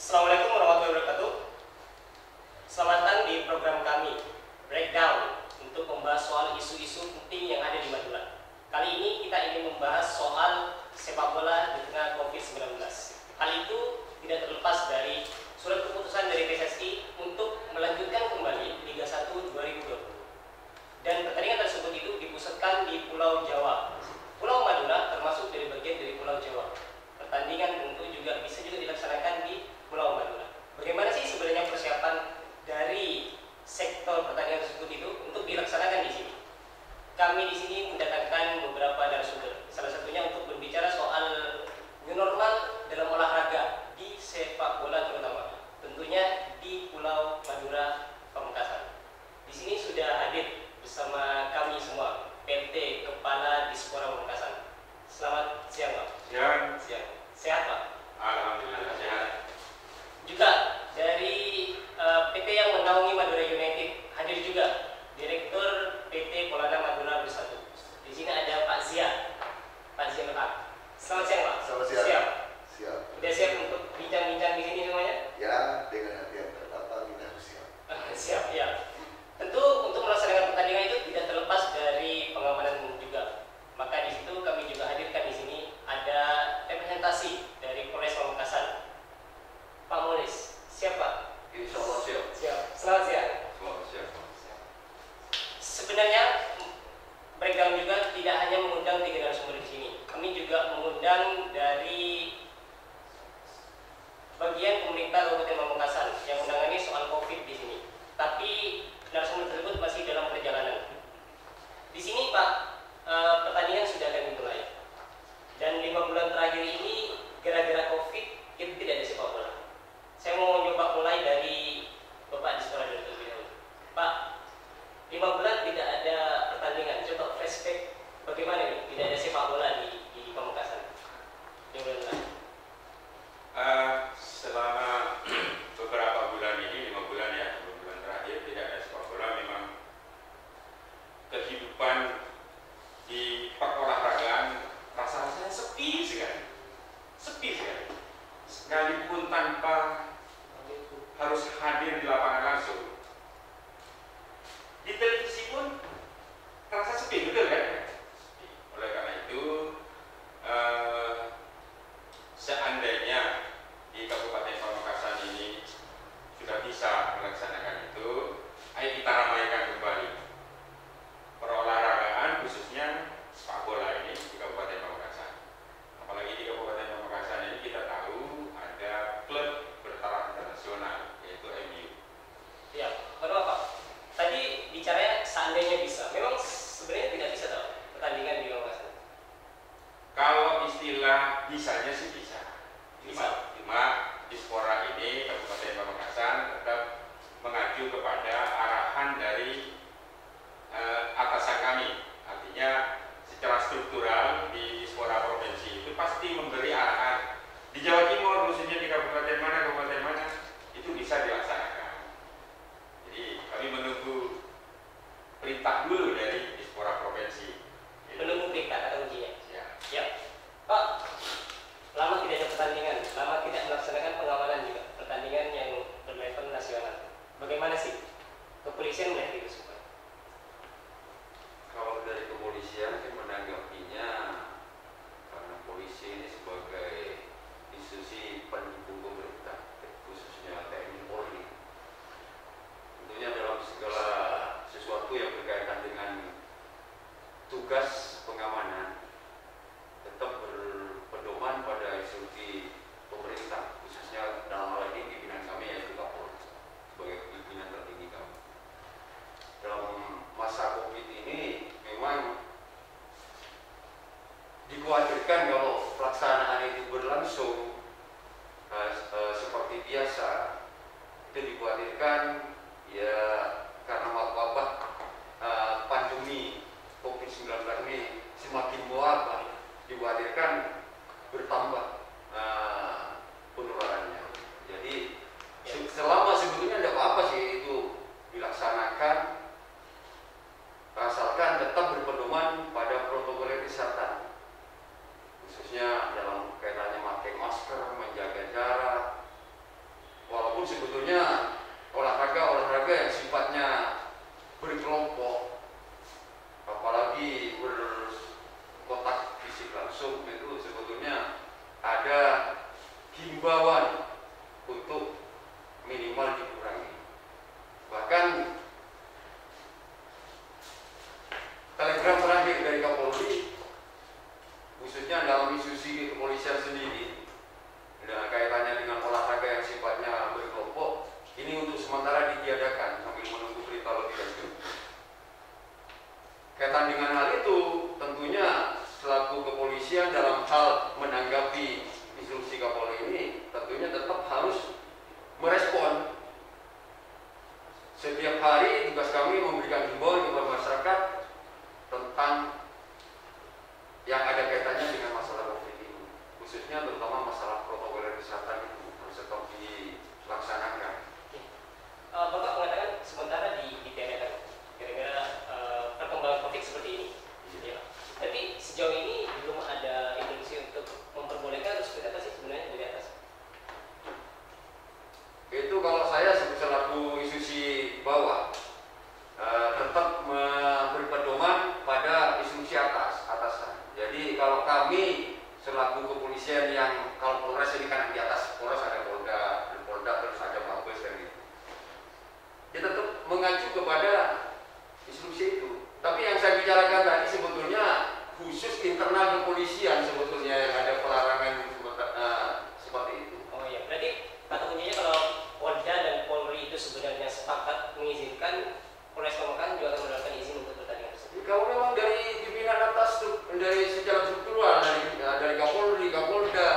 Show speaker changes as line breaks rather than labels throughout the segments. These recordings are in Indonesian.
Assalamualaikum warahmatullahi wabarakatuh. Selamat datang di program kami Breakdown untuk membahas soal isu-isu penting yang ada di Madura. Kali ini kita ingin membahas soal sepak bola di tengah COVID-19. Hal itu tidak terlepas dari surat keputusan dari PSSI untuk melanjutkan kembali Liga 1 2020. Dan pertandingan tersebut itu dipusatkan di Pulau Jawa. Pulau Madura termasuk dari bagian dari Pulau Jawa. Pertandingan tentu juga bisa dilaksanakan di Pulau Madura. Bagaimana sih sebenarnya persiapan dari sektor pertandingan tersebut itu untuk dilaksanakan di sini? Kami di sini mendatangkan beberapa narasumber. Salah satunya untuk berbicara soal new normal dalam olahraga di sepak bola terutama. Tentunya di Pulau Madura, Pamekasan. Di sini sudah hadir bersama kami semua PT Kepala Dispora Pamekasan. Selamat siang, Pak. Siang. Sehat, Pak?
Alhamdulillah sehat.
Juga dari PT yang menaungi Madura United hadir juga Direktur PT Polada Madura Bersatu. Di sini ada Pak Zia. Pak Zia Letak. Selamat siang, Pak.
Selamat siang.
Siap.
Siap.
Sudah siap untuk bincang-bincang di sini semuanya?
Ya, dengan hati yang tertata kita harus siap.
Siap, ya. Tentu untuk melaksanakan pertandingan itu tidak terlepas dari pengamanan juga. Maka di situ kami juga hadirkan di sini ada representasi dari Polres Pamekasan. Pak Molis, siap Pak?
Insya Allah siap.
Siap. Selamat siang.
Selamat siap.
Sebenarnya breakdown juga tidak hanya mengundang 3 narasumber di sini. Kami juga mengundang dari bagian pemerintah Kabupaten Pamekasan yang menangani soal COVID di sini. Tapi narasumber tersebut masih dalam perjalanan. Di sini Pak, pertandingan sudah akan dimulai. Dan 5 bulan terakhir ini gara-gara COVID kita tidak ada sepak bola. Saya mau coba mulai dari Bapak Dispora terlebih dahulu. Pak, 5 bulan tidak ada pertandingan. Coba flashback bagaimana nih tidak ada sepak bola di Pamekasan 5 bulan terakhir.
Selama beberapa bulan ini, 5 bulan ya, 5 bulan terakhir tidak ada sepak bola. Memang kehidupan di perolahragaan rasanya sepi sekali. Sekalipun tanpa harus hadir di lapangan langsung. Di televisi pun terasa sepi, betul kan? Sepi. Oleh karena itu, seandainya di Kabupaten Pamekasan ini sudah bisa melaksanakan itu, ayo kita ramaikan kembali perolahragaan, khususnya sepak bola ini di Kabupaten Pamekasan. Apalagi di Kabupaten Pamekasan ini kita tahu ada klub bertaraf internasional, yaitu MU.
Ya, kedua Pak. Tadi bicaranya seandainya bisa. Memang sebenarnya tidak bisa tahu pertandingan di Pamekasan.
Kalau istilah bisanya sih bisa.
Bisa.
Cuma Dispora ini Kabupaten Pamekasan tetap mengacu kepada arahan dari atasan kami. Artinya secara struktural di Dispora provinsi itu pasti memberi arahan. Di Jawa Timur khususnya di kabupaten mana itu bisa dilaksanakan. Jadi kami menunggu perintah dulu dari Dispora provinsi.
Menunggu perintah kata kuncinya.
Ya.
Ya, Pak. Lama tidak ada pertandingan, lama tidak melaksanakan pengamanan juga pertandingan yang berlevel nasional. Bagaimana sih kepolisian melihat itu semua?
Kalau dari kepolisian sih menanggapinya, karena polisi ini sebagai institusi pendukung pemerintah, khususnya TNI Polri, tentunya dalam segala sesuatu yang berkaitan dengan tugas pengamanan tetap berpedoman pada instruksi pemerintah, khususnya dalam hal ini pimpinan kami yaitu Kapolri sebagai pimpinan tertinggi kami. Dalam masa COVID ini memang dikhawatirkan kalau pelaksanaan itu berlangsung seperti biasa, itu dikhawatirkan ya karena wabah pandemi COVID-19 ini semakin mewabah, dikhawatirkan bertambah penularannya. Jadi selama sebetulnya tidak apa-apa sih itu dilaksanakan, asalkan tetap berpedoman pada protokol kesehatan, khususnya dalam kaitannya memakai masker, menjaga jarak, institusi kepolisian sendiri dengan kaitannya dengan olahraga yang sifatnya berkelompok ini untuk sementara ditiadakan sambil menunggu perintah lebih lanjut. Kaitan dengan hal itu, tentunya selaku kepolisian dalam hal menanggapi instruksi Kapolri ini tentunya tetap harus merespon. Setiap hari tugas kami memberikan himbauan kepada masyarakat tentang yang ada kaitannya dengan masalah COVID ini, khususnya terutama masalah protokol kesehatan itu harus tetap dilaksanakan.
Bapak mengatakan sementara ditiadakan gara-gara perkembangan COVID seperti ini. Ya. Tapi sejauh ini belum ada instruksi untuk memperbolehkan atau seperti apa sih sebenarnya dari atas?
Itu kalau saya selaku institusi bawah tetap memberi pedoman pada institusi atasan. Jadi kalau kami selaku kepolisian yang kalau Polres ini kan di atas Polres ada Polda, dan Polda terus ada Mabes dan gitu. Dia tetap mengacu kepada instruksi itu. Tapi yang saya bicarakan tadi sebetulnya khusus internal kepolisian sebetulnya yang ada pelarangan seperti itu.
Oh iya, berarti kata kuncinya kalau Polda dan Polri itu sebenarnya sepakat mengizinkan, Polres Pamekasan juga akan mendapatkan izin untuk pertandingan tersebut.
Kalau memang dari pimpinan atas dari secara struktural dari Kapolri, Kapolda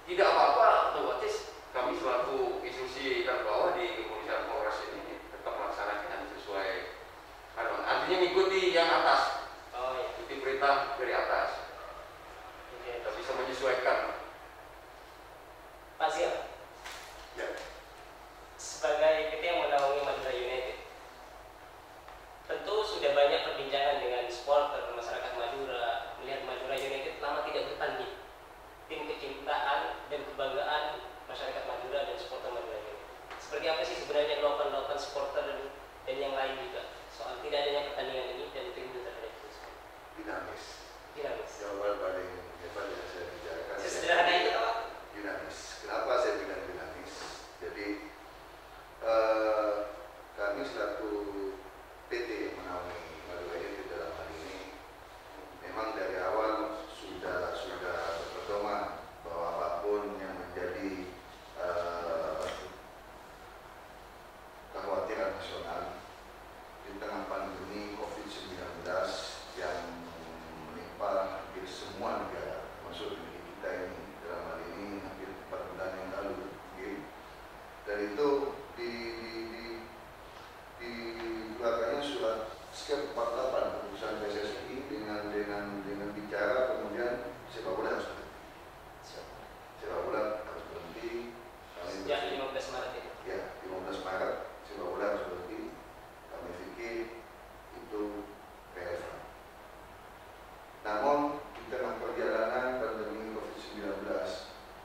tidak apa-apa, otomatis kami selaku institusi terbawah di kepolisian Polres ini tetap melaksanakan sesuai artinya mengikuti yang atas.
Oh iya.
Ikuti perintah dari atas.
Oke.
Kita bisa menyesuaikan.
Pak Zia,
Ya.
sebagai PT yang menaungi Madura United, tentu sudah banyak perbincangan dengan supporter masyarakat Madura melihat Madura United lama tidak bertanding. Tim kecintaan dan kebanggaan masyarakat Madura dan supporter Madura United. Seperti apa sih sebenarnya gelokan-gelokan supporter dan yang lain juga soal tidak adanya pertandingan ini dan tim terhadap itu?
Dinamis.
Dinamis.
Jawaban paling hebat yang saya bicarakan.
Sesederhana itu apa?
Dinamis. Kenapa saya bilang dinamis? Jadi kami selaku PT yang menaungi Madura United dalam hal ini memang dari awal sudah berpedoman bahwa apapun yang menjadi kekhawatiran nasional di tengah pandemi COVID-19 yang menimpa hampir semua negara, termasuk negeri kita ini dalam hal ini hampir 4 bulan yang lalu, dan itu dikeluarkannya surat skep 48 keputusan PSSI dengan bicara kemudian sepak bola harus berhenti. Sepak bola harus berhenti.
Sejak 15 Maret itu.
Ya, 15 Maret sepak bola harus berhenti. Kami pikir itu relevan. Namun di tengah perjalanan pandemi COVID-19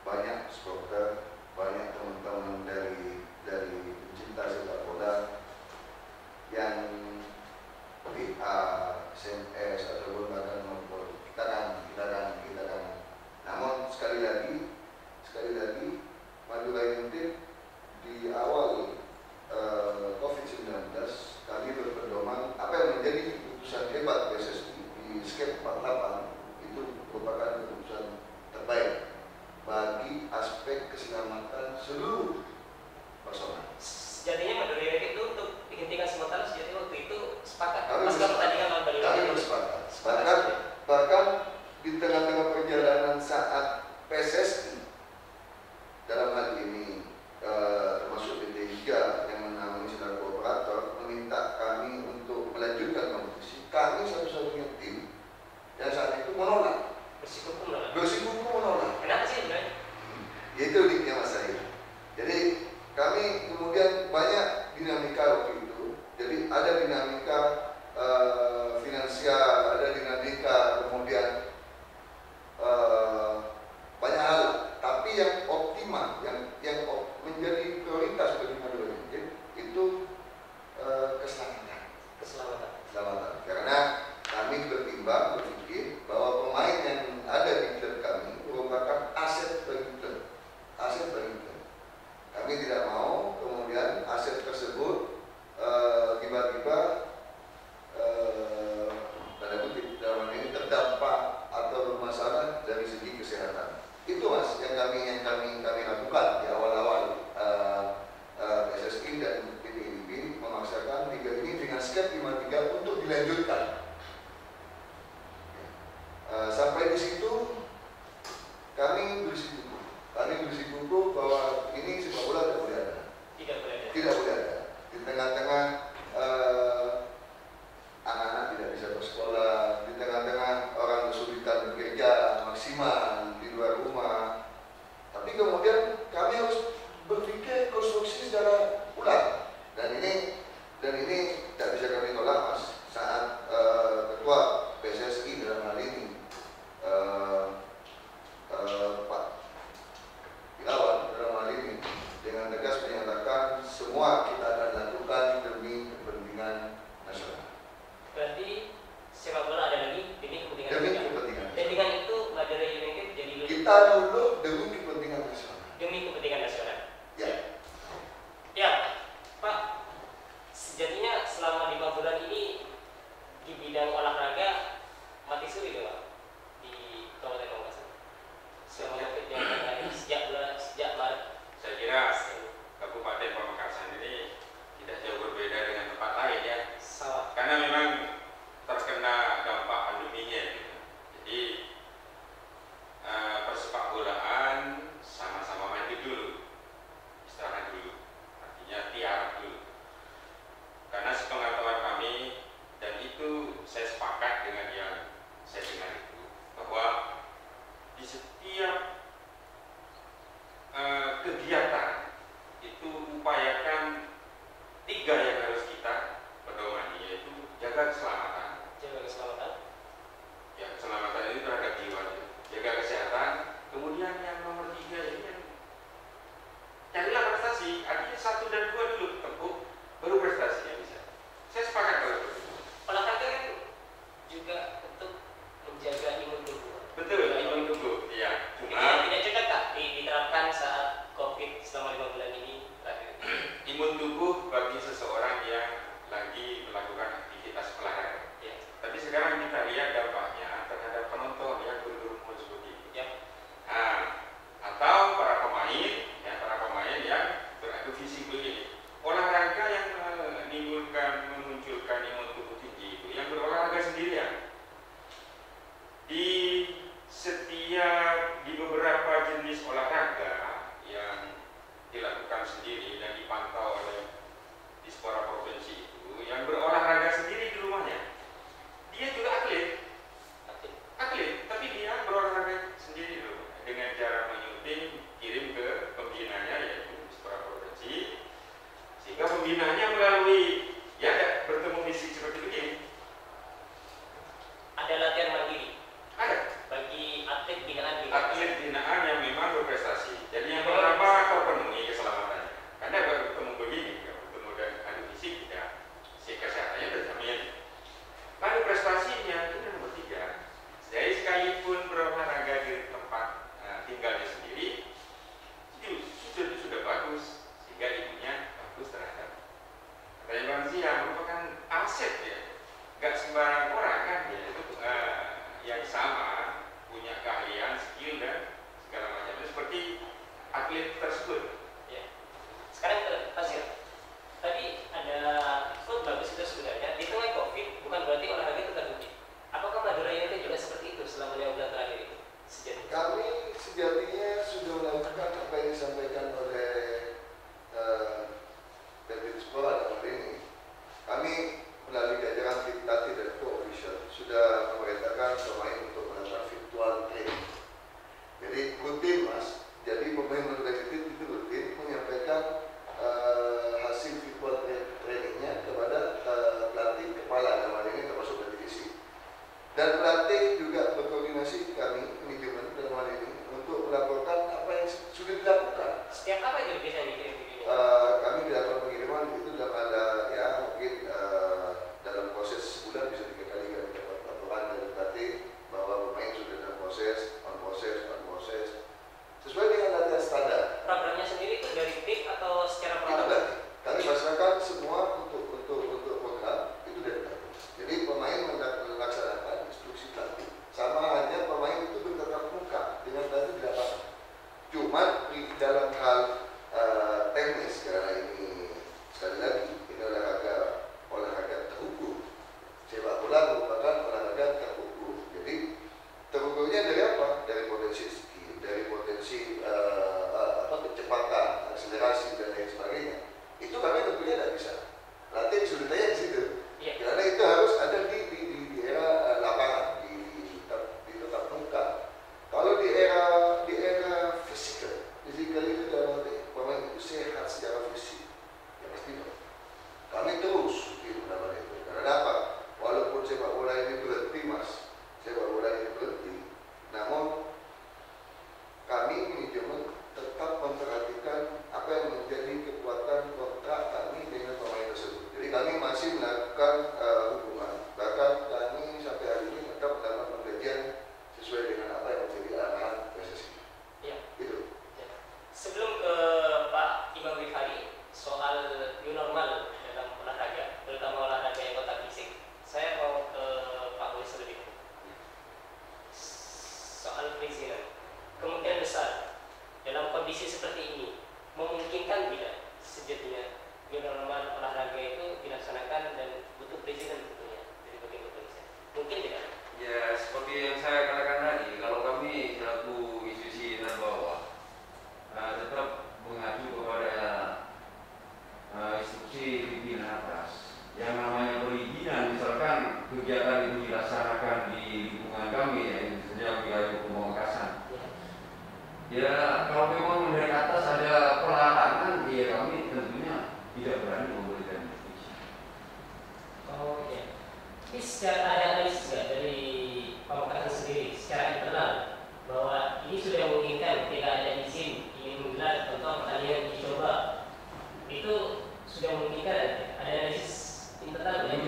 banyak supporter, banyak teman-teman dari pencinta sepak bola yang WA, SMS ataupun bahkan nomor kita kan. Namun sekali lagi Madura United di awal COVID-19 kami berpedoman apa yang menjadi keputusan hebat PSSI di skep 48 itu merupakan keputusan terbaik bagi aspek keselamatan seluruh personal.
Sejatinya Madura United itu untuk dihentikan sementara sejatinya waktu itu sepakat.
Kami
Pasca pertandingan lawan Bali
Kami
United.
bersepakat.
Sepakat.
Bahkan di tengah-tengah perjalanan saat PSSI dalam hal ini termasuk PT Liga yang menaungi selaku operator meminta kami untuk melanjutkan kompetisi, kami satu-satunya tim yang saat itu menolak.
Bersikukuh menolak.
Bersikukuh menolak.
Kenapa sih sebenarnya?
Itu uniknya Mas Sahil. Jadi kami kemudian banyak dinamika waktu itu. Jadi ada dinamika finansial, ada dinamika kemudian banyak hal. Tapi yang optimal, yang menjadi prioritas bagi Madura United itu keselamatan. Karena kami berpikir bahwa pemain yang ada di Itu mas yang kami lakukan di awal-awal. PSSI dan PTIB memaksakan liga ini dengan skep 53 untuk dilanjutkan. Sampai di situ kami bersikukuh bahwa ini sepak bola tidak boleh ada. Tidak boleh ada. Di tengah-tengah anak-anak tidak bisa bersekolah, di tengah-tengah orang kesulitan bekerja maksimal di luar rumah. Tapi kemudian kami harus berpikir konstruksi secara ulang. Dan ini tidak bisa kami tolak mas. Saat ketua PSSI dalam hal ini Pak Ilawan dalam hal ini dengan tegas menyatakan semua kita akan lakukan demi kepentingan nasional.
Berarti sepak bola ada lagi demi kepentingan
Demi
nasional.
kepentingan
Dan dengan itu Madura United jadi
kita dulu demi kepentingan nasional.
demi kepentingan nasional.
Ya.
Ya, Pak. Sejatinya selama 5 bulan ini di bidang olahraga mati suri dong, Pak, di Kabupaten Pamekasan. Selama COVID yang terakhir sejak Maret.
Saya kira Kabupaten Pamekasan ini tidak jauh berbeda dengan tempat lain ya.
Sama.
Karena memang terkena dampak pandeminya gitu. Jadi persepak bolaan sama-sama mandi dulu, istirahat dulu, artinya tiarap dulu. Karena sepengetahuan kami, dan itu saya sepakat dengan yang saya dengar itu, bahwa di setiap kegiatan itu upayakan 3 yang harus kita pedomani, yaitu jaga keselamatan.
Jaga keselamatan.
Ya, keselamatan itu terhadap jiwa, jaga kesehatan. Kemudian yang nomor 3 ini yang carilah prestasi. Artinya 1 dan 2 dulu tempuh, baru prestasinya bisa. Saya sepakat kalau begitu.
Olahraga kan juga untuk menjaga imun tubuh.
Betul, imun tubuh. Iya.
Tidak cocok tak diterapkan saat COVID selama 5 bulan ini terakhir?
Imun tubuh bagi seseorang yang lagi melakukan aktivitas olahraga.
Ya.
Tapi sekarang kita lihat dampaknya terhadap penonton yang berkerumun seperti itu.
Ya.
Nah, atau para pemain yang beradu fisik begini. Olahraga yang memunculkan imun tubuh tinggi itu yang berolahraga sendirian. Di beberapa jenis olahraga yang dilakukan sendiri dan dipantau oleh Dispora Provinsi itu, yang berolahraga sendiri di rumahnya, dia juga atlet, tapi dia berolahraga sendiri dulu dengan cara menyunting, kirim ke pembinanya yaitu Dispora Provinsi, sehingga pembinanya melalui bertemu fisik seperti begini.
Ada latihan mandiri
Ada
bagi atlet binaan
yang memang berprestasi. Jadi yang pertama terpenuhi keselamatannya. Karena baru bertemu begini, bertemu dan adu fisik tidak, si kesehatannya terjamin. Lalu prestasinya itu yang nomor 3. Jadi sekalipun berolahraga di tempat tinggalnya sendiri, itu sudah bagus, sehingga imunnya bagus terhadap manusia, merupakan aset ya. Gak sembarang orang kan ya, itu yang sama punya keahlian, skill dan segala macamnya seperti atlet tersebut.
Ya. Sekarang ke Pasir. Tadi ada quote bagus itu sebenarnya, di tengah COVID bukan berarti olahraga itu terhenti. Apakah Madura United juga seperti itu selama 5 bulan terakhir itu? Sejatinya.
Kami sejatinya sudah melakukan apa yang disampaikan oleh David Dispora dalam ini. Kami melalui jajaran Fitati dan Co-Official sudah memerintahkan pemain untuk melakukan virtual training. Jadi rutin mas, jadi pemain Madura United itu rutin menyampaikan hasil virtual trainingnya kepada pelatih kepala dalam hal ini termasuk dari divisi. Dan pelatih juga berkoordinasi kami manajemen dalam hal ini untuk melaporkan dari apa? Dari potensi skill, dari potensi kecepatan, akselerasi dan lain sebagainya. Itu kami tentunya tidak bisa latih kesulitannya di situ. Karena itu harus ada di era lapangan, di tetap muka. Kalau di era fisikal itu dalam arti pemain itu sehat secara fisik, ya pasti dong. Kami terus di dalam itu. Karena apa? Walaupun sepak bola ini berhenti, Mas, sepak bola ini berhenti, namun kami manajemen tetap memperhatikan apa yang menjadi kekuatan kontrak kami dengan pemain tersebut. Jadi kami masih melakukan hubungan, bahkan kami sampai hari ini tetap melakukan pengkajian sesuai dengan apa yang menjadi arahan PSSI.
Ya.
Itu.
Ya. Sebelum ke Pak Imam Rifari soal new normal dalam olahraga, terutama olahraga yang kontak fisik, saya mau ke Pak Boris lebih dulu. Soal perizinan, kemungkinan besar dalam kondisi seperti ini memungkinkan tidak sejatinya new normal olahraga itu dilaksanakan dan butuh perizinan tentunya dari bagian kepolisian. Mungkin tidak?
Ya, seperti yang saya katakan tadi, kalau kami selaku institusi dan bawah tetap mengacu kepada instruksi pimpinan atas. Yang namanya perizinan, misalkan kegiatan itu dilaksanakan di lingkungan kami, ya, misalnya wilayah hukum Pamekasan. Ya, kalau memang dari atas ada pelarangan, ya kami tentunya tidak berani memberikan izin.
Oh ya. Tapi secara ada analisis nggak dari Pamekasan sendiri secara internal bahwa ini sudah memungkinkan ketika ada izin ingin menggelar contoh pertandingan uji coba itu sudah memungkinkan, ada analisis internal nggak?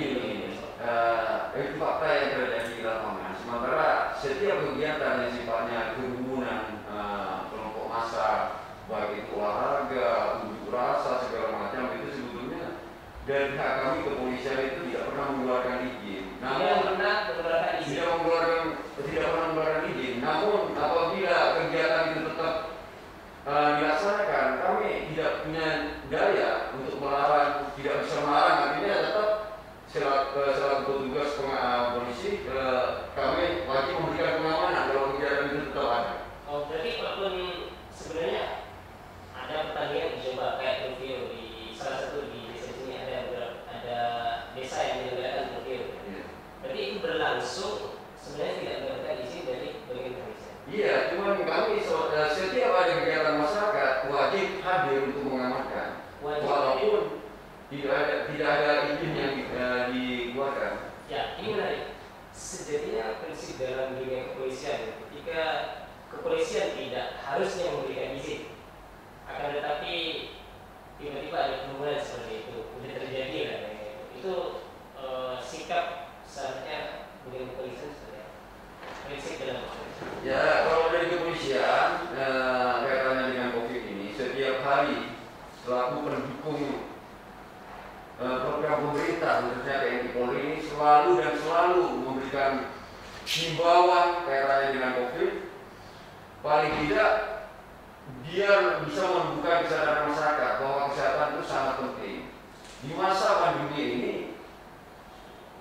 Itu fakta yang terjadi di lapangan. Sementara setiap kegiatan yang sifatnya kerumunan kelompok massa, baik itu olahraga, unjuk rasa segala macam, itu sebetulnya dari pihak kami kepolisian itu tidak pernah mengeluarkan izin. Tidak pernah mengeluarkan izin. Namun apabila kegiatan itu tetap dilaksanakan, kami tidak punya daya untuk melarang, tidak bisa melarang. Artinya tetap selaku petugas polisi kami wajib memberikan pengamanan kalau kegiatan itu tetap ada.
Oh, berarti walaupun sebenarnya ada pertandingan dicoba kayak Tokyo di salah satu di desa sini ada desa yang menyelenggarakan Tokyo. Berarti itu berlangsung sebenarnya tidak mendapatkan izin dari bagian kepolisian.
Iya, cuman kami setiap ada kegiatan masyarakat wajib hadir untuk mengamankan, walaupun tidak ada izin yang dikeluarkan.
Ya, ini menarik. Sejatinya prinsip dalam dunia kepolisian ketika kepolisian tidak harusnya memberikan izin, akan tetapi tiba-tiba ada kerumunan seperti itu, sudah terjadi lah. Itu sikap seharusnya dunia kepolisian seperti apa? Prinsip dalam kepolisian.
Ya, kalau dari kepolisian kaitannya dengan COVID ini, setiap hari selaku pendukung program pemerintah khususnya TNI Polri ini selalu memberikan himbauan kaitannya dengan COVID. Paling tidak biar bisa menumbuhkan kesadaran masyarakat bahwa kesehatan itu sangat penting. Di masa pandemi ini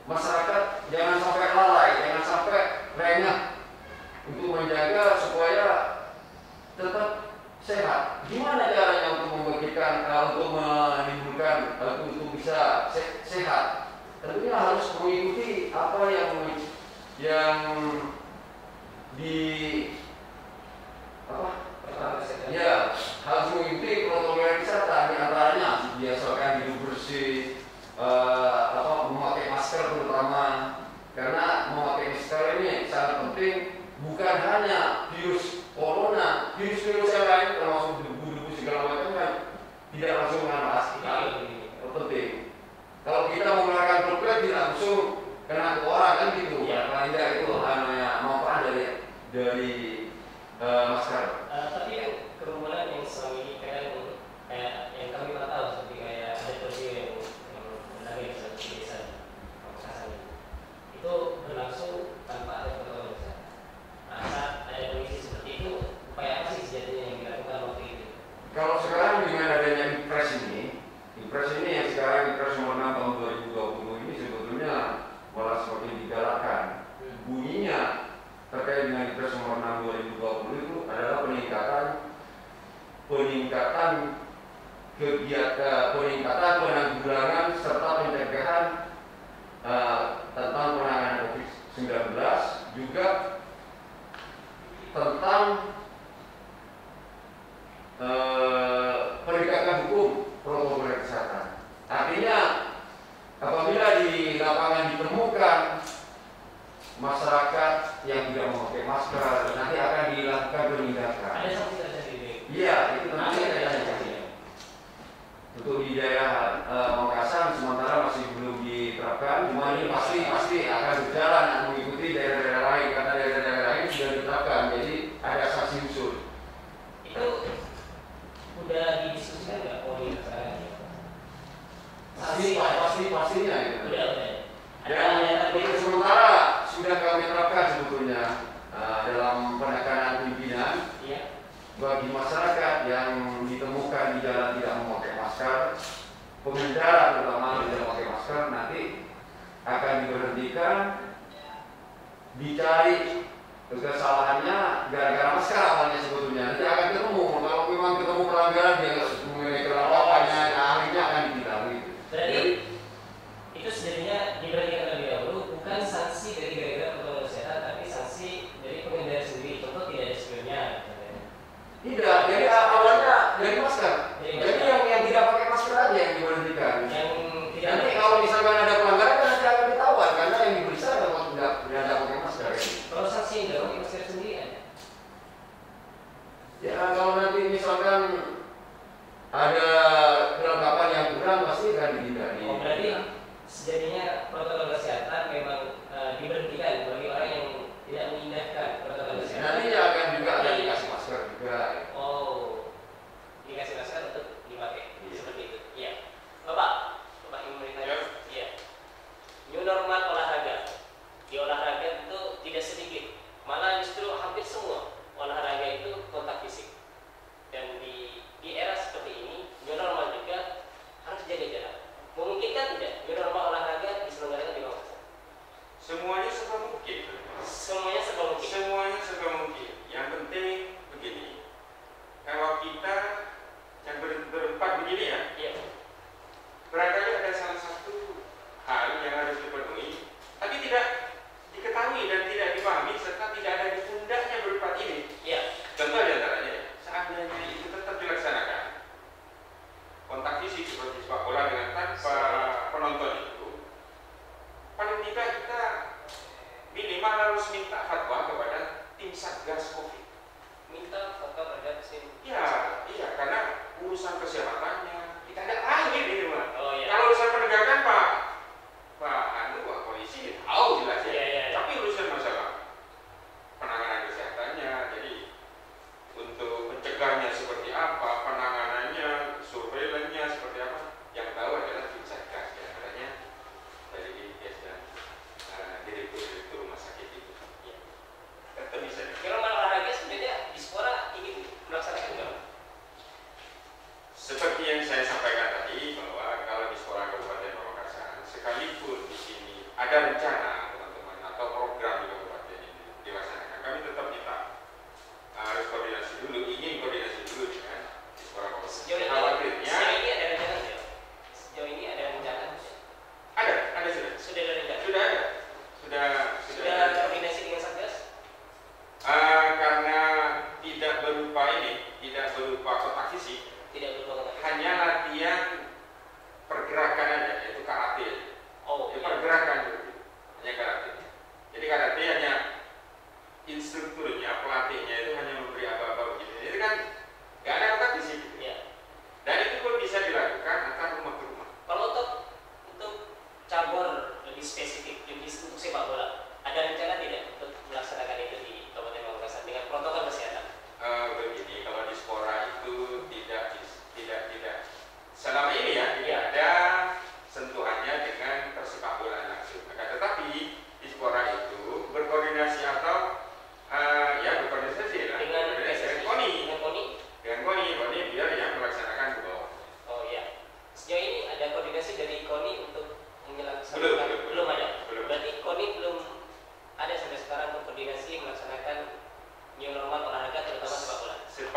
masyarakat jangan sampai lalai, jangan sampai lengah untuk menjaga supaya tetap sehat. Gimana caranya untuk memberikan, untuk menimbulkan, untuk bisa sehat? Tentunya harus mengikuti apa yang ya, harus mengikuti protokol kesehatan, diantaranya biasakan hidup bersih, memakai masker terutama, karena memakai masker ini sangat penting. Bukan hanya virus corona, virus-virus yang lain termasuk debu-debu segala macam kan tidak langsung mengenai penting. Kalau kita mengeluarkan droplet tidak langsung kena ke orang kan gitu. Ya, paling tidak itu hanya manfaat dari masker.
Tapi kan kerumunan yang selama ini kayak yang kami tak tahu seperti kayak ada kursi yang berlari di desa Pamekasan itu berlangsung tanpa ada protokol kesehatan. Saat ada kondisi seperti itu, upaya apa sih sejatinya yang dilakukan waktu itu?
Kalau sekarang dengan adanya Impres ini yang sekarang Impres nomor 6 tahun 2020 ini sebetulnya malah semakin digalakkan. Bunyinya terkait dengan Impres nomor 6 tahun 2020 itu adalah peningkatan kegiatan, peningkatan penanggulangan serta pencegahan tentang penanganan COVID-19, juga tentang penegakan hukum protokol kesehatan. Artinya apabila di lapangan ditemukan masyarakat yang tidak memakai masker, nanti akan dilakukan penindakan.
Ada sanksi tersendiri.
Iya, itu nanti ada sanksi. Untuk di daerah Pamekasan sementara masih belum diterapkan, cuma ini pasti akan berjalan mengikuti daerah-daerah lain, karena daerah-daerah lain sudah diterapkan, jadi ada sanksi usul.
Itu udah didiskusikan nggak poin sekarang?
Pastinya gitu.
Udah.
Dan untuk sementara sudah kami terapkan sebetulnya dalam penekanan pimpinan.
Iya.
Bagi masyarakat yang ditemukan di jalan tidak memakai masker, pengendara terutama tidak memakai masker, nanti akan diberhentikan, dicari kesalahannya gara-gara masker awalnya sebetulnya. Nanti akan ketemu, kalau memang ketemu pelanggaran dia mengenai kelelapannya, akhirnya akan ditilang.
Berarti itu sebenarnya diberhentikan terlebih dahulu, bukan sanksi dari gara-gara protokol kesehatan, tapi sanksi dari pengendara sendiri. Contoh tidak ada sebelumnya.
Tidak, jadi awalnya dari masker. Jadi yang tidak pakai masker aja yang diberhentikan.
Yang tidak
Nanti kalau misalkan ada pelanggaran nanti akan ditahuan karena yang diperiksa tidak pakai masker.
kalau sanksi yang tidak pakai masker sendiri ada.
Ya kalau nanti misalkan ada kelengkapan yang kurang pasti akan dihindari.
Oh, berarti sejatinya protokol kesehatan memang diberhentikan bagi orang yang tidak mengindahkan protokol kesehatan.
Nantinya akan juga ada dikasih masker juga.
Oh, dikasih masker untuk dipakai.
Iya.
Seperti itu. Iya. Bapak ingin bertanya. Iya. New normal olahraga. Di olahraga itu tidak sedikit, malah justru hampir semua olahraga itu kontak fisik. Dan di era seperti ini, new normal juga harus jaga jarak. Memungkinkan tidak new normal olahraga diselenggarakan di Pamekasan?
Semuanya serba mungkin.
Semuanya serba mungkin.
Semuanya serba mungkin. Yang penting begini, kalau kita yang berempat begini ya,
Iya.
barangkali ada salah satu hal yang harus dipenuhi, tapi tidak diketahui dan tidak dipahami serta tidak ada di pundaknya berempat ini.
Iya.
Contoh diantaranya, seandainya itu tetap dilaksanakan, kontak fisik seperti sepak bola dengan tanpa penonton itu, paling tidak kita minimal harus minta fatwa kepada tim Satgas COVID.
Minta fatwa terhadap tim.
Iya, karena urusan kesehatannya kita tidak tahu ini mah.
Oh iya.
Kalau urusan penegakan Pak polisi tahu jelas ya.
Iya.
Tapi urusan masalah penanganan kesehatannya, jadi untuk mencegahnya seperti apa, penanganannya, surveillance-nya seperti apa, yang tahu adalah tim Satgas ya, katanya dari Dinkes dan direktur rumah sakit itu.
Iya.
Tetap bisa.
Kalau olahraga sebenarnya di sekolah ingin melaksanakan nggak?
Seperti yang saya sampaikan tadi bahwa kalau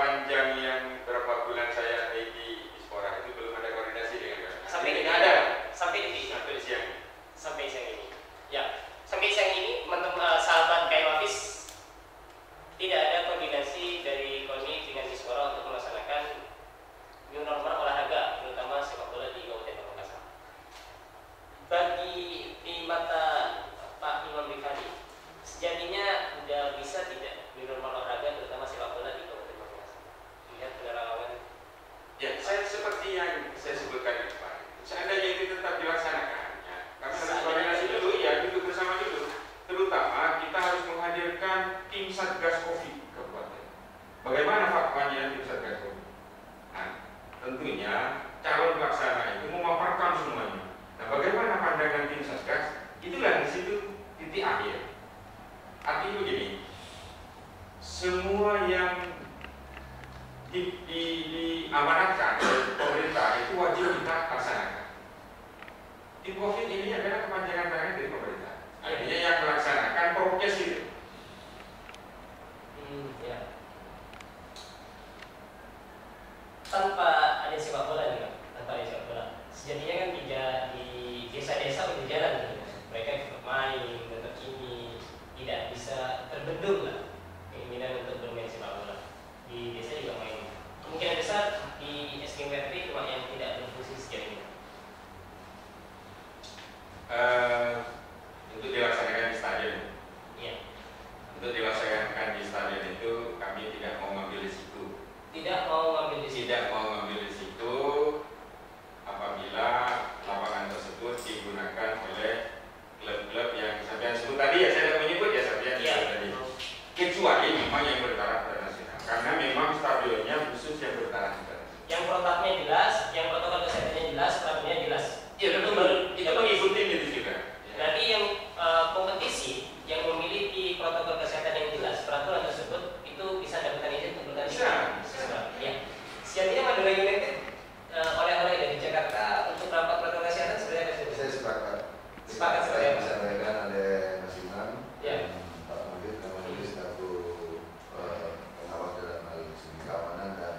sepanjang yang berapa bulan saya di Dispora itu belum ada koordinasi dengan Bapak.
Sampai
tidak ada.
Sampai di
Sampai siang.
sampai siang ini. Ya, sampai siang ini teman-teman sahabat KM Hafiz tidak ada koordinasi dari KONI dengan Dispora untuk melaksanakan new normal olahraga, terutama sepak bola di Kabupaten Pamekasan. Bagi di mata Pak Imam Rifani, sejatinya sudah bisa tidak new normal olahraga, terutama sepak bola di Kabupaten Pamekasan? Lihat penerawangan.
Ya, saya seperti yang saya sebutkan itu Pak. Seandainya itu tetap dilaksanakan, ya, kami harus koordinasi dulu, ya, duduk bersama dulu. Terutama kita harus menghadirkan tim Satgas Covid Kabupaten. Bagaimana faktanya tim Satgas Covid? Nah, tentunya calon pelaksana itu memaparkan semuanya. Nah, bagaimana pandangan tim Satgas? Itulah di situ titik akhir. Artinya begini, semua yang diamanatkan oleh pemerintah itu wajib kita laksanakan. Tim Covid ini adalah kepanjangan tangan dari pemerintah. Artinya yang melaksanakan prokes itu.
Ya. Tanpa ada sepak bola juga, tanpa ada sepak bola. Sejatinya kan di desa-desa udah jalan gitu. Mereka ikut main, tetap ini tidak bisa terbendung lah keinginan untuk bermain sepak bola. Di desa juga main. Kemungkinan besar di SKMRP cuma yang tidak berfungsi sejauh ini.
Untuk dilaksanakan di stadion.
Iya.
Untuk dilaksanakan di stadion itu kami tidak mau mengambil risiko.
Tidak mau ngambil di situ.
Tidak mau mengambil risiko apabila lapangan tersebut digunakan oleh klub-klub yang sampean sebut tadi, ya saya tidak menyebut ya sampean
Iya.
tadi. Kecuali memang yang bertaraf internasional. Karena memang stadionnya khusus yang bertaraf internasional.
Yang protapnya jelas, yang protokol kesehatannya jelas, peraturannya jelas.
Iya,
itu baru
itu mengikuti itu juga.
Berarti yang kompetisi yang memiliki protokol kesehatan yang jelas, peraturan tersebut itu bisa dapatkan izin untuk bertanding.
Bisa.
Ya. Sejatinya Madura United oleh-oleh dari Jakarta untuk rapat protokol kesehatan sebenarnya apa sih?
Saya sepakat.
Sepakat
Saya
sebenarnya.
disampaikan ada Mas Imam,
Ya.
Pak Mujid, Pak Mujid selaku pengawas dalam hal segi keamanan dan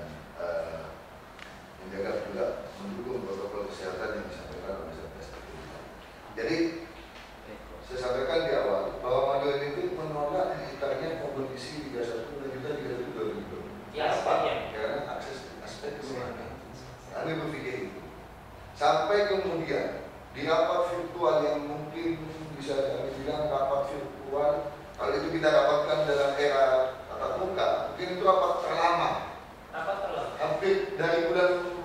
menjaga juga mendukung protokol kesehatan yang disampaikan oleh Satgas Covid. Jadi saya sampaikan di awal bahwa Madura itu menolak dihitungnya kompetisi Liga 1 dan juga Liga 2
Ya,
Apa?
aspeknya.
Karena akses aspek kesehatan. Kami berpikir itu. Sampai kemudian di rapat virtual yang mungkin bisa kami bilang rapat virtual, kalau itu kita dapatkan dalam era tatap muka, mungkin itu rapat terlama.
Rapat terlalu.
Hampir dari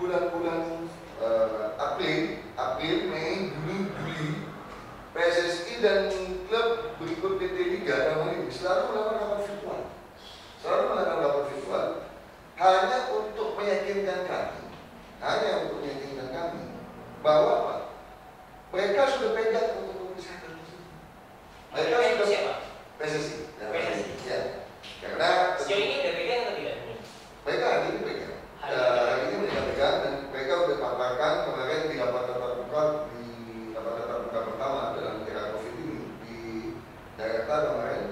bulan-bulan April, Mei, Juli, PSSI dan klub berikut PT Liga dalam ini selalu melakukan rapat virtual. Selalu melakukan rapat virtual hanya untuk meyakinkan kami, bahwa apa? Mereka sudah pegang protokol kesehatan tersebut. Mereka
Itu
sudah
siapa?
PSSI.
PSSI.
Ya. Karena
Sejauh ini udah pegang atau tidak?
mereka hari ini pegang. Ini mereka pegang dan mereka sudah paparkan kemarin di rapat tatap muka pertama dalam era Covid ini di Jakarta kemarin.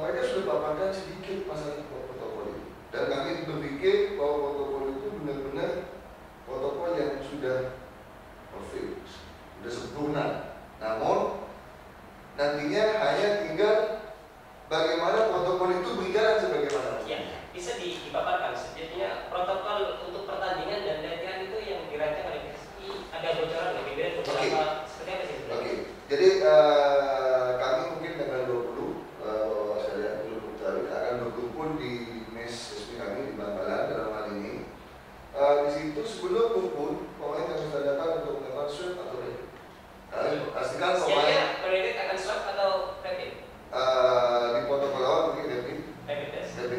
Mereka sudah paparkan sedikit masalah protokol ini. Dan kami berpikir bahwa protokol itu benar-benar protokol yang sudah perfect, sudah sempurna. Namun nantinya hanya tinggal bagaimana protokol itu berjalan sebagaimana.
Ya, bisa dipaparkan. Sejatinya protokol untuk pertandingan dan latihan itu yang dirancang oleh PSSI ada bocoran lebih dari beberapa seperti apa sih sebenarnya?
Oke. Jadi kami mungkin tanggal 20 saya belum tahu akan berkumpul di mes resmi kami di Bangkalan dalam hal ini. Di situ sebelum kumpul pemain kami tandakan untuk melakukan swab atau rapid. Pastikan pemain
Sejatinya prioritas akan swab atau rapid?
di protokol awal mungkin rapid
Rapid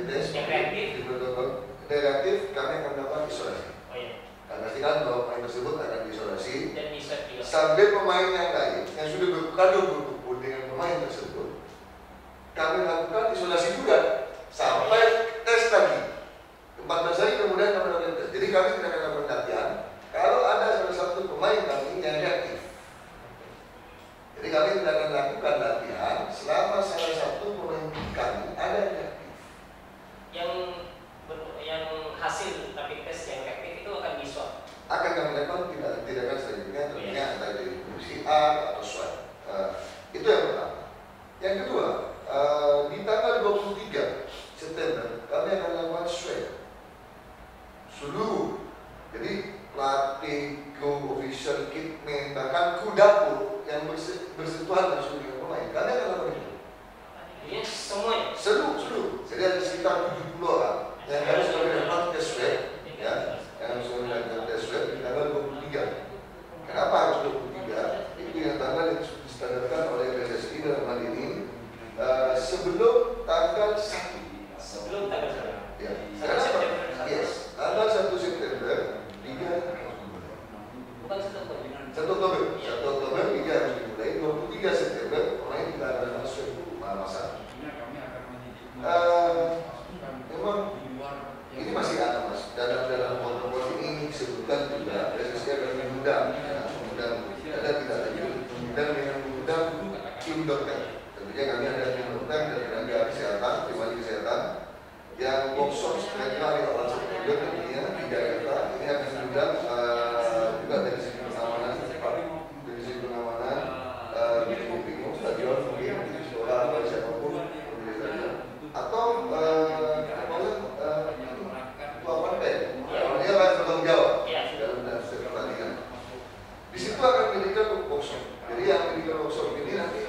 test.
Yang reaktif?
Di protokol reaktif kami akan melakukan isolasi.
Oh iya.
Dan pastikan bahwa pemain tersebut akan diisolasi.
Dan di swab juga.
Sampai pemain yang lain yang sudah berkumpul dengan pemain tersebut, kami lakukan isolasi juga sampai tes lagi. 14 hari kemudian kami lakukan tes. Jadi kami tidak akan lakukan latihan kalau ada salah satu pemain kami yang reaktif. Jadi kami tidak akan lakukan latihan selama salah satu pemain kami ada yang reaktif.
Yang
seluruh. Jadi ada sekitar 70 orang yang harus melakukan tes swab, ya, yang harus melakukan tes swab di tanggal 23. Kenapa harus 23? Itu yang tanggal yang distandarkan oleh PSSI dalam hal ini sebelum tanggal 1.
Sebelum tanggal 1.
Ya. Kenapa? Yes, tanggal 1 September 3
Bukan 1 Oktober.
1 Oktober 3 harus dimulai, 23 September mulai kita akan masuk masa. Memang ini masih ada mas, dalam protokol ini disebutkan juga PSSI akan mengundang, ada tidak lanjut, dan dengan mengundang tim dokter. Tentunya kami ada tim dokter dan tenaga kesehatan, tim ahli kesehatan yang workshop kira-kira di awal September tentunya di Jakarta. Ini akan mengundang juga dari sisi pengamanan, bingung stadion mungkin di sekolah atau siapapun atau lawan band, dia akan bertanggung jawab dalam pertandingan. Di situ akan menjadikan workshop. Jadi yang menjadikan workshop ini nanti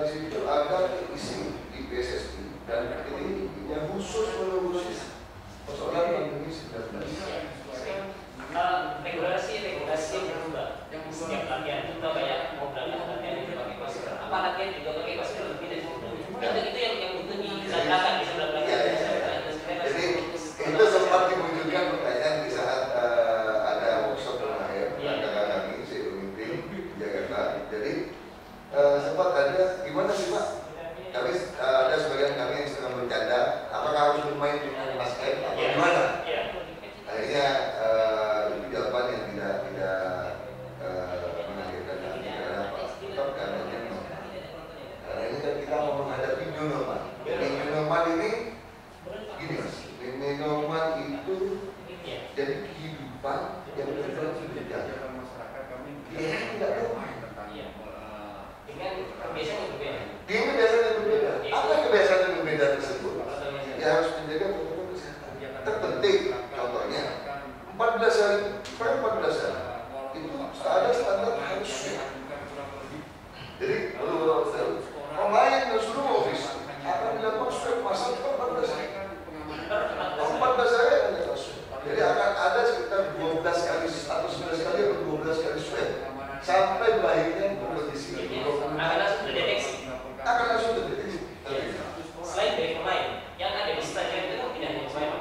di situ ada isi di PSSI dan ini yang khusus mengurusi persoalan pandemi 19.
Regulasi yang berubah. Setiap latihan kita kayak mau berangkat latihan itu pakai masker. Apa latihan juga pakai masker lebih dari itu yang butuh dilakukan di sebelah belakang.
Jadi itu sempat dimunculkan pertanyaan di saat ada workshop terakhir antara kami si pemimpin di Jakarta. Jadi sempat ada gimana sih Pak? Kami ada sebagian kami yang sedang bercanda, apakah harus bermain dengan masker atau gimana? Akhirnya itu jawaban yang tidak mengagetkan kami karena tetap keadaannya normal. Karena ini kan kita mau menghadapi new normal. Jadi new normal ini gini mas, new normal itu jadi kehidupan yang berbeda. Dia tidak normal.
Dengan kebiasaan yang berbeda.
Dia kebiasaan yang berbeda. Apa kebiasaan yang berbeda tersebut? Ya harus menjaga protokol kesehatan. Terpenting contohnya 14 hari per 14 hari itu ada standar harus swab. Jadi pemain yang suruh office akan dilakukan swab masal per 14 hari. 14 hari akan dilakukan swab. Jadi akan ada sekitar 12 kali atau 11 kali atau 12 kali swab sampai berakhirnya kompetisi.
Akan langsung terdeteksi.
Akan langsung terdeteksi.
Selain dari pemain yang ada di stadion itu tidak hanya pemain.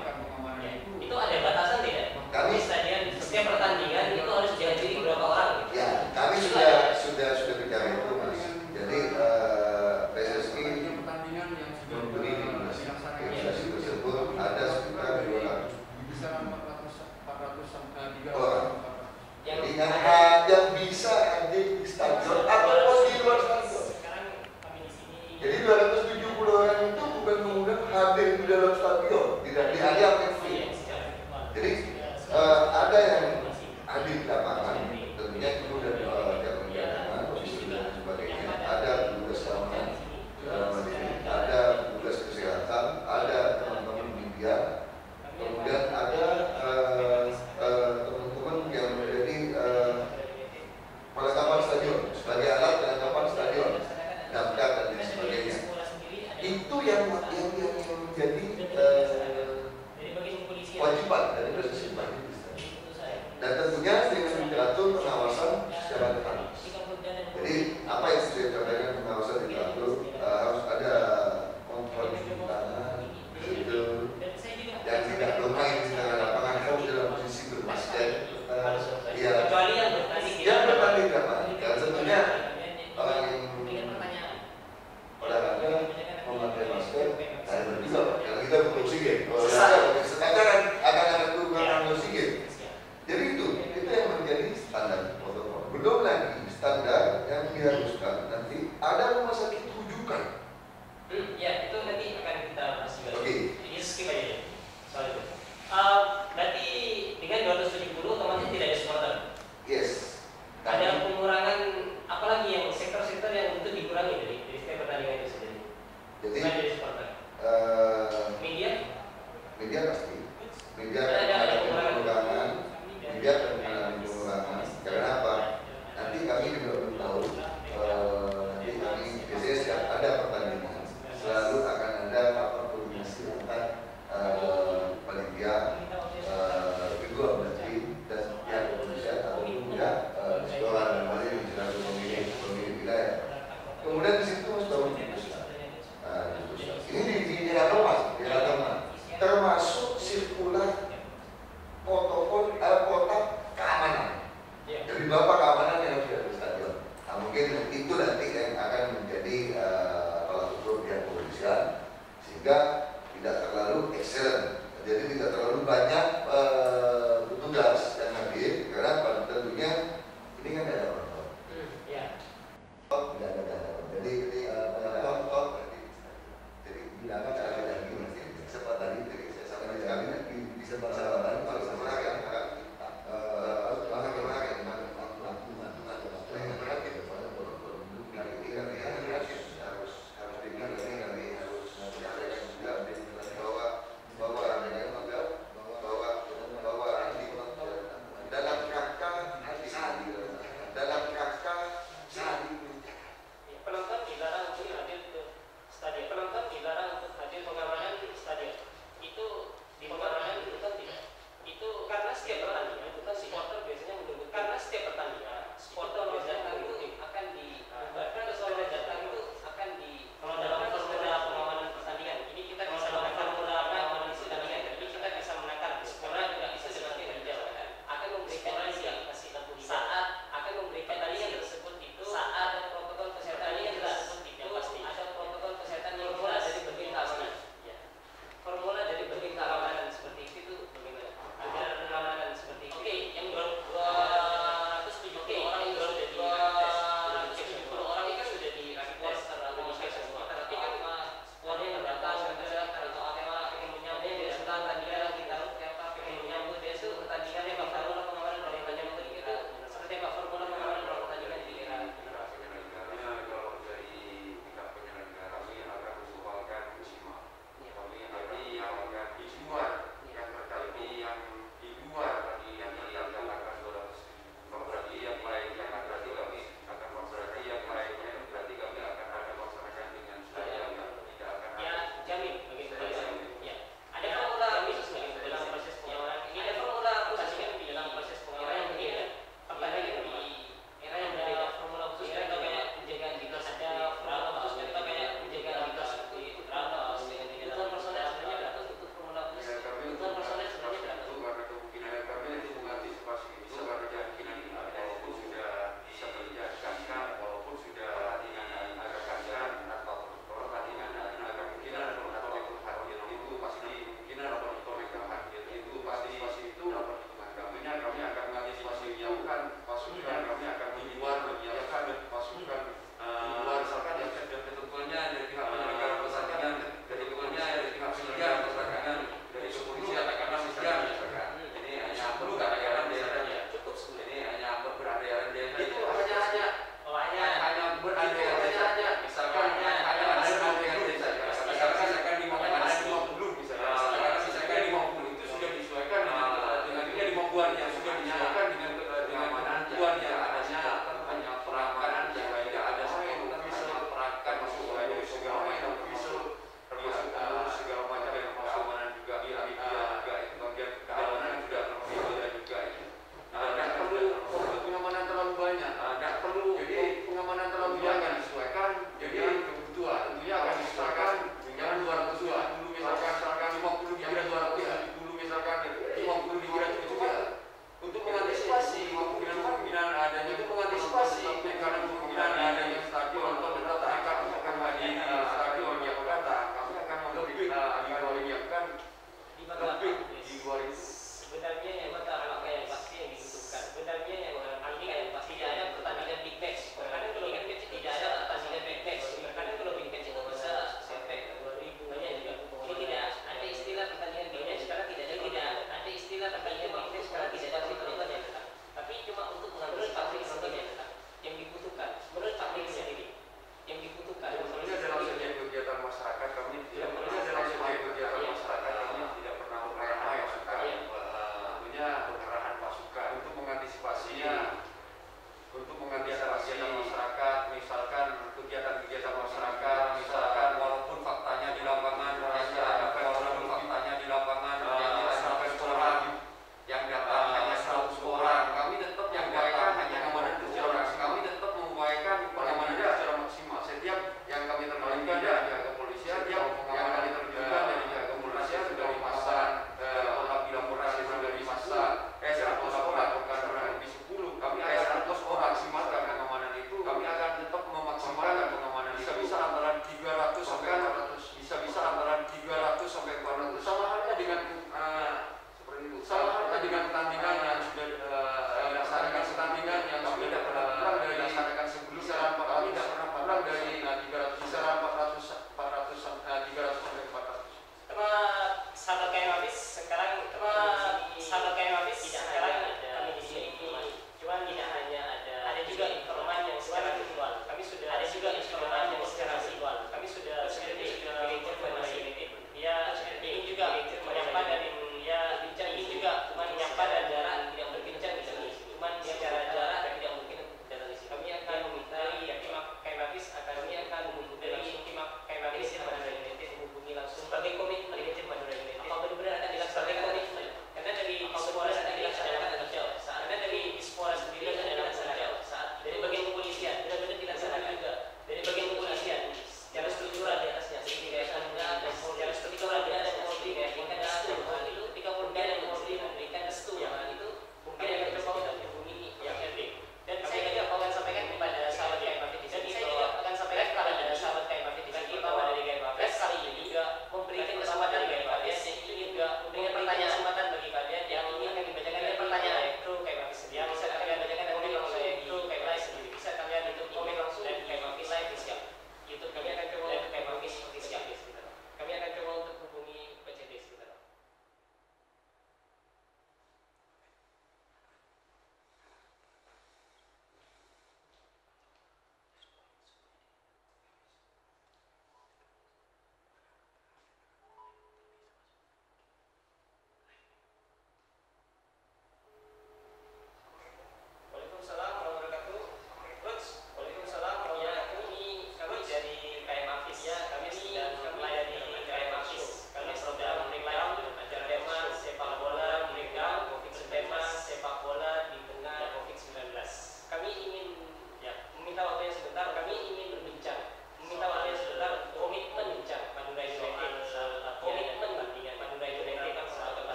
Itu ada batasan tidak?
Kami
di stadion setiap pertandingan itu harus dihadiri berapa orang?
Ya, kami sudah bicara itu mas. Jadi PSSI memberi organisasi tersebut ada sekitar 200 orang. Jadi yang bisa hadir di stadion atau di luar stadion. Jadi 270 orang itu bukan kemudian hadir di dalam stadion, tidak di area free. Jadi ada yang hadir di lapangan, tentunya itu dari kementerian posisi dan sebagainya. Ada tugas keamanan, ada tugas kesehatan, ada teman-teman media, kemudian ada teman-teman yang menjadi perlengkapan stadion sebagai alat perlengkapan stadion, damkar dan lain sebagainya. Itu yang menjadi kewajiban dari PSSI. Dan tentunya dengan diatur pengawasan secara ketat. Jadi apa yang sudah dikatakan pengawasan diatur harus ada kontrol cuci tangan, itu. tidak terlalu excellent. Jadi tidak terlalu banyak petugas yang hadir karena tentunya ini kan ada penonton.
Ya.
Tidak ada data. Jadi penonton jadi bilangan ada lagi masih kesempatan ini saya sampaikan kami bisa bersama kalau sama yang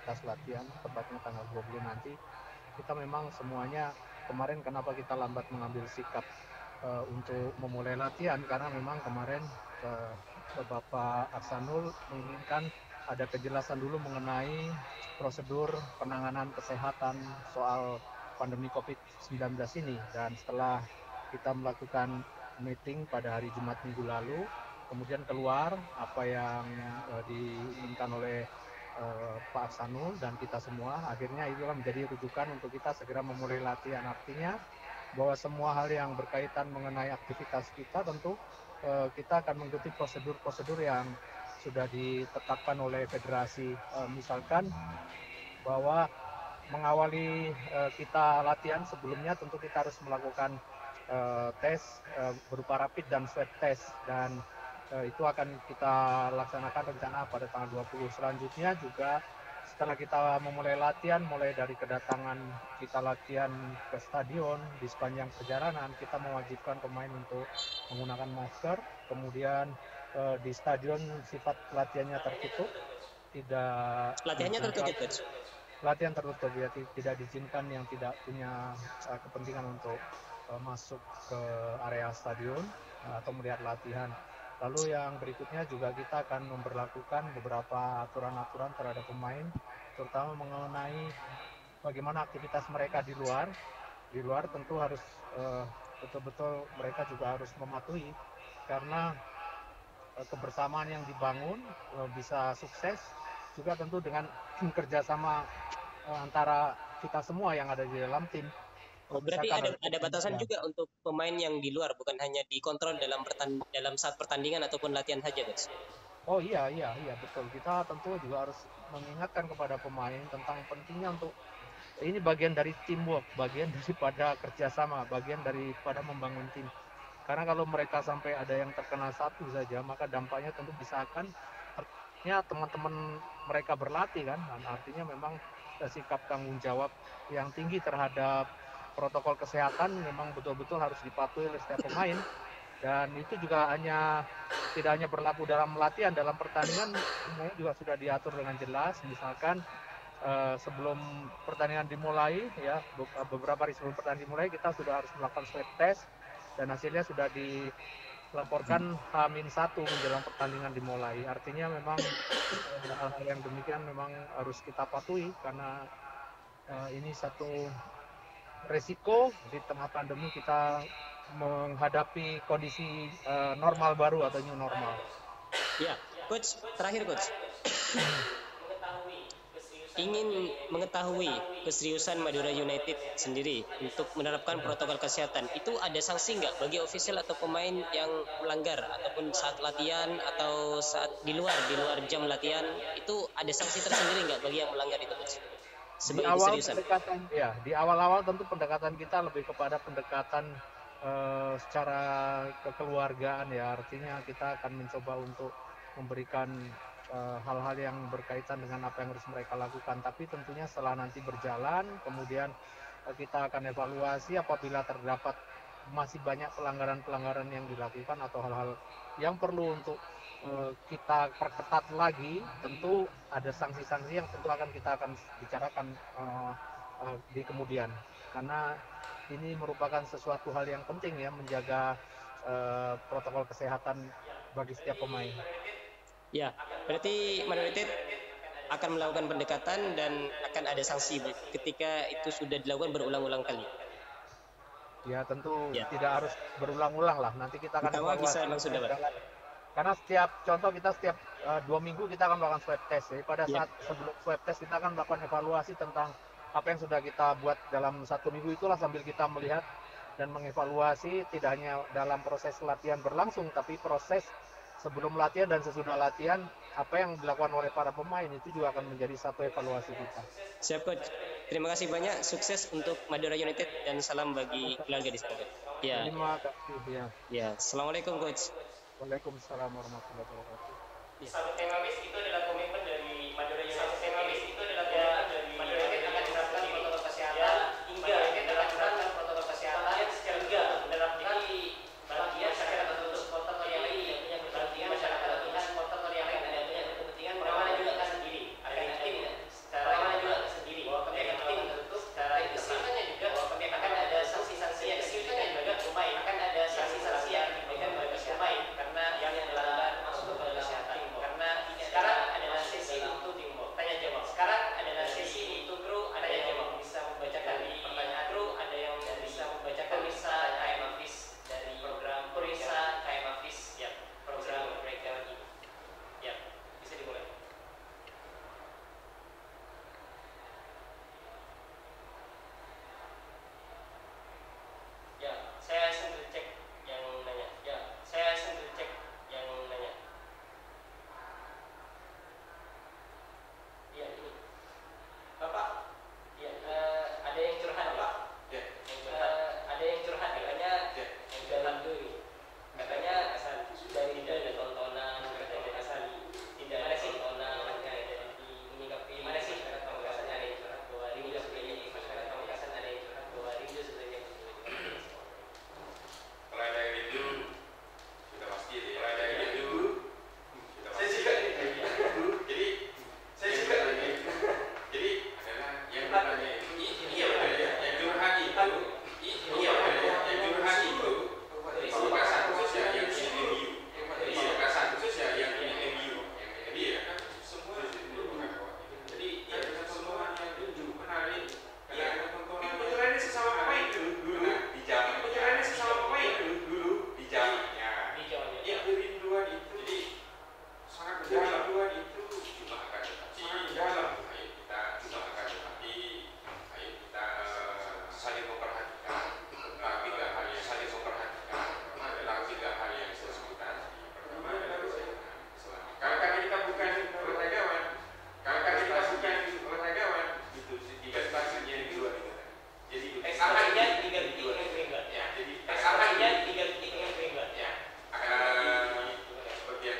aktivitas latihan, tepatnya tanggal 20 nanti. Kita memang semuanya kemarin kenapa kita lambat mengambil sikap untuk memulai latihan, karena memang kemarin Bapak Aksanul menginginkan ada kejelasan dulu mengenai prosedur penanganan kesehatan soal pandemi COVID-19 ini. Dan setelah kita melakukan meeting pada hari Jumat minggu lalu, kemudian keluar apa yang diinginkan oleh Pak Aksanul dan kita semua, akhirnya itulah menjadi rujukan untuk kita segera memulai latihan. Artinya bahwa semua hal yang berkaitan mengenai aktivitas kita tentu kita akan mengikuti prosedur-prosedur yang sudah ditetapkan oleh federasi. Misalkan bahwa mengawali kita latihan sebelumnya tentu kita harus melakukan tes berupa rapid dan swab test, dan itu akan kita laksanakan rencana pada tanggal 20. Selanjutnya juga setelah kita memulai latihan, mulai dari kedatangan kita latihan ke stadion, di sepanjang perjalanan kita mewajibkan pemain untuk menggunakan masker. Kemudian di stadion sifat latihannya tertutup, tidak
Latihannya tertutup, Coach.
Latihan tertutup, ya, tidak diizinkan yang tidak punya kepentingan untuk masuk ke area stadion atau melihat latihan. Lalu yang berikutnya juga kita akan memberlakukan beberapa aturan-aturan terhadap pemain, terutama mengenai bagaimana aktivitas mereka di luar. Di luar tentu harus betul-betul mereka juga harus mematuhi, karena kebersamaan yang dibangun bisa sukses juga tentu dengan kerjasama antara kita semua yang ada di dalam tim.
Oh, berarti ada batasan juga untuk pemain yang di luar, bukan hanya dikontrol dalam saat pertandingan ataupun latihan saja, Coach.
Oh iya betul. Kita tentu juga harus mengingatkan kepada pemain tentang pentingnya untuk ini bagian dari teamwork, bagian daripada kerjasama, bagian daripada membangun tim. Karena kalau mereka sampai ada yang terkena satu saja, maka dampaknya tentu bisa akan artinya teman-teman mereka berlatih kan, dan artinya memang sikap tanggung jawab yang tinggi terhadap protokol kesehatan memang betul-betul harus dipatuhi oleh setiap pemain. Dan itu juga tidak hanya berlaku dalam latihan, dalam pertandingan semuanya juga sudah diatur dengan jelas. Misalkan sebelum pertandingan dimulai, ya beberapa hari sebelum pertandingan dimulai kita sudah harus melakukan swab test dan hasilnya sudah dilaporkan H-1 menjelang pertandingan dimulai. Artinya memang hal-hal yang demikian memang harus kita patuhi, karena ini satu resiko di tengah pandemi kita menghadapi kondisi normal baru atau new normal.
Ya, Coach, terakhir Coach. Ingin mengetahui keseriusan Madura United sendiri untuk menerapkan protokol kesehatan. Itu ada sanksi nggak bagi ofisial atau pemain yang melanggar, ataupun saat latihan atau saat di luar jam latihan, itu ada sanksi tersendiri nggak bagi yang melanggar itu, Coach?
Di awal-awal tentu pendekatan kita lebih kepada pendekatan secara kekeluargaan, ya, artinya kita akan mencoba untuk memberikan hal-hal yang berkaitan dengan apa yang harus mereka lakukan. Tapi tentunya setelah nanti berjalan, kemudian kita akan evaluasi apabila terdapat masih banyak pelanggaran-pelanggaran yang dilakukan atau hal-hal yang perlu untuk kita perketat lagi. Tentu ada sanksi-sanksi yang tentu kita akan bicarakan di kemudian, karena ini merupakan sesuatu hal yang penting, ya, menjaga protokol kesehatan bagi setiap pemain.
Ya, berarti Madura United akan melakukan pendekatan dan akan ada sanksi ketika itu sudah dilakukan berulang-ulang kali.
Ya, tentu tidak harus berulang-ulang lah. Nanti kita akan
evaluasi.
Karena setiap 2 minggu kita akan melakukan swab test. Jadi pada saat sebelum swab test kita akan melakukan evaluasi tentang apa yang sudah kita buat dalam 1 minggu itulah, sambil kita melihat dan mengevaluasi tidak hanya dalam proses latihan berlangsung, tapi proses sebelum latihan dan sesudah latihan, apa yang dilakukan oleh para pemain itu juga akan menjadi satu evaluasi kita.
Siap, Coach. Terima kasih banyak, sukses untuk Madura United dan salam bagi keluarga di sana. Ya.
Terima kasih.
Ya, assalamualaikum, Coach.
Waalaikumsalam warahmatullahi wabarakatuh.
Satu tema itu adalah komitmen dari Madura United. Itu adalah dari Madura United akan menerapkan protokol kesehatan hingga menerapkan protokol kesehatan hingga menerapkan bagi masyarakat untuk protokol yang lain yang punya kepentingan, masyarakat dengan protokol yang lain dan yang punya kepentingan, bagaimana juga sendiri akan yakin secara
tujuan itu, jadi sangat mendalam. Tujuan itu cuma akan tetapi sangat mendalam. Ayo kita cuma akan tetapi ayo kita saling memperhatikan tentang tiga hal yang saling memperhatikan tentang tiga hal yang saya sebutkan. Pertama adalah keselamatan. Kalau kita bukan olahragawan, kalau kita bukan olahragawan, itu tiga stasiunnya yang dua itu. Jadi
Akhirnya 3 titik yang beringat.
ya, jadi
Akhirnya 3 titik yang beringat.
ya seperti yang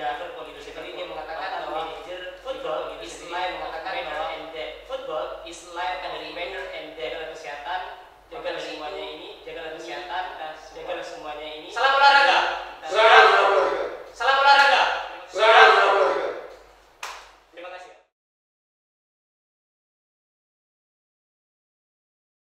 Football Industry dia mengatakan bahwa football is like mengatakan bahwa football is like